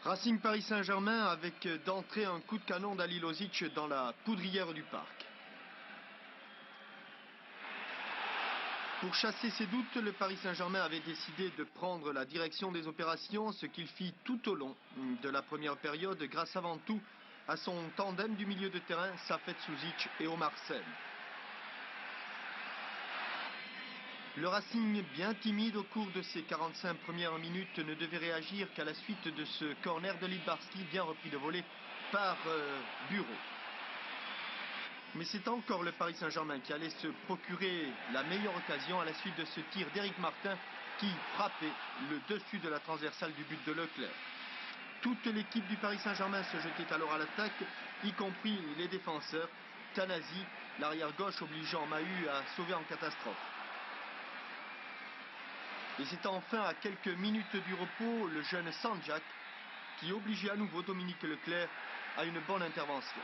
Racing Paris Saint-Germain avec d'entrée un coup de canon d'Alilozic dans la poudrière du parc. Pour chasser ses doutes, le Paris Saint-Germain avait décidé de prendre la direction des opérations, ce qu'il fit tout au long de la première période grâce avant tout à son tandem du milieu de terrain, Safet Suzic et Omar Sen. Le Racing, bien timide au cours de ses 45 premières minutes, ne devait réagir qu'à la suite de ce corner de Libarski, bien repris de volée par Bureau. Mais c'est encore le Paris Saint-Germain qui allait se procurer la meilleure occasion à la suite de ce tir d'Éric Martin qui frappait le dessus de la transversale du but de Leclerc. Toute l'équipe du Paris Saint-Germain se jetait alors à l'attaque, y compris les défenseurs. Tanasi, l'arrière gauche, obligeant Mahut à sauver en catastrophe. Et c'est enfin à quelques minutes du repos le jeune Sanjak qui obligeait à nouveau Dominique Leclerc à une bonne intervention.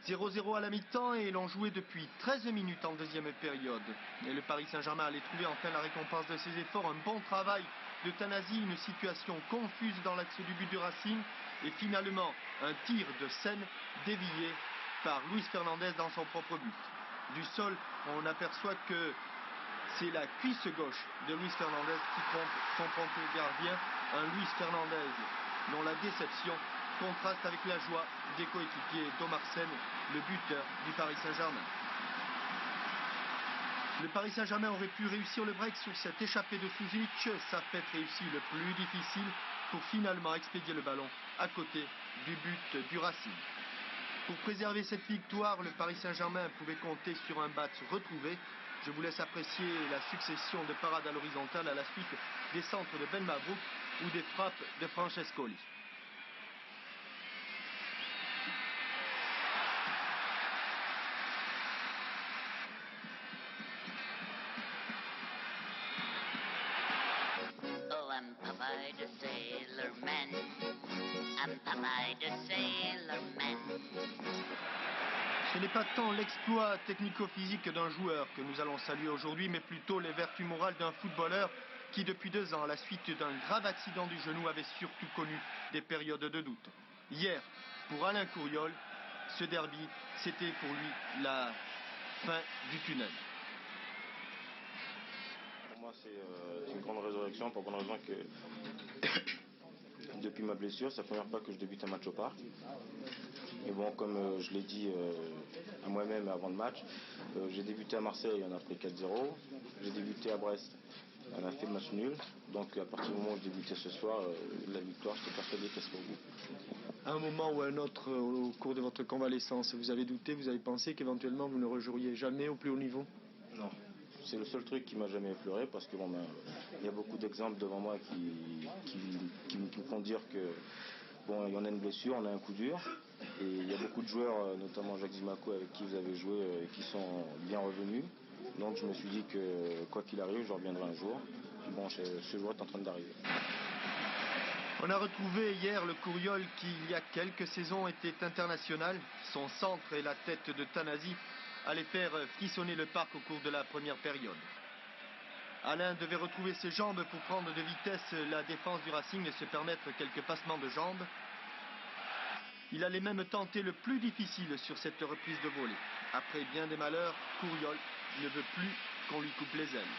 0-0 à la mi-temps et l'on jouait depuis 13 minutes en deuxième période. Et le Paris Saint-Germain allait trouver enfin la récompense de ses efforts. Un bon travail de Tanasi, une situation confuse dans l'axe du but du Racing. Et finalement, un tir de Sen dévié par Luis Fernandez dans son propre but. Du sol, on aperçoit que c'est la cuisse gauche de Luis Fernandez qui confronte le gardien. Un Luis Fernandez dont la déception contraste avec la joie des coéquipiers d'Omar Sen, le buteur du Paris Saint-Germain. Le Paris Saint-Germain aurait pu réussir le break sur cette échappée de Suzic. Safet réussit le plus difficile pour finalement expédier le ballon à côté du but du Racing. Pour préserver cette victoire, le Paris Saint-Germain pouvait compter sur un match retrouvé. Je vous laisse apprécier la succession de parades à l'horizontale à la suite des centres de Ben Mabrouk ou des frappes de Francescoli. Oh, I'm Popeye the Sailor Man. I'm Popeye the Sailor Man. Ce n'est pas tant l'exploit technico-physique d'un joueur que nous allons saluer aujourd'hui, mais plutôt les vertus morales d'un footballeur qui, depuis 2 ans, à la suite d'un grave accident du genou, avait surtout connu des périodes de doute. Hier, pour Alain Courriol, ce derby, c'était pour lui la fin du tunnel. Pour moi, c'est une grande résurrection, pour bonne raison que depuis ma blessure, c'est la première fois que je débute un match au parc. Et bon, comme je l'ai dit à moi-même avant le match, j'ai débuté à Marseille, on a pris 4-0. J'ai débuté à Brest, on a fait le match nul. Donc à partir du moment où je débutais ce soir, la victoire, j'étais persuadé qu'elle serait au bout. À un moment ou à un autre, au cours de votre convalescence, vous avez douté, vous avez pensé qu'éventuellement vous ne rejoueriez jamais au plus haut niveau? Non. C'est le seul truc qui m'a jamais effleuré parce que bon, y a beaucoup d'exemples devant moi qui me font dire que bon, il y en a une blessure, on a un coup dur. Et il y a beaucoup de joueurs, notamment Jacques Zimaco avec qui vous avez joué, qui sont bien revenus. Donc je me suis dit que quoi qu'il arrive, je reviendrai un jour. Bon, ce jour est en train d'arriver. On a retrouvé hier le Courriol qui, il y a quelques saisons, était international. Son centre et la tête de Tanasi allaient faire frissonner le parc au cours de la première période. Alain devait retrouver ses jambes pour prendre de vitesse la défense du Racing et se permettre quelques passements de jambes. Il allait même tenter le plus difficile sur cette reprise de volée. Après bien des malheurs, Courriol ne veut plus qu'on lui coupe les ailes.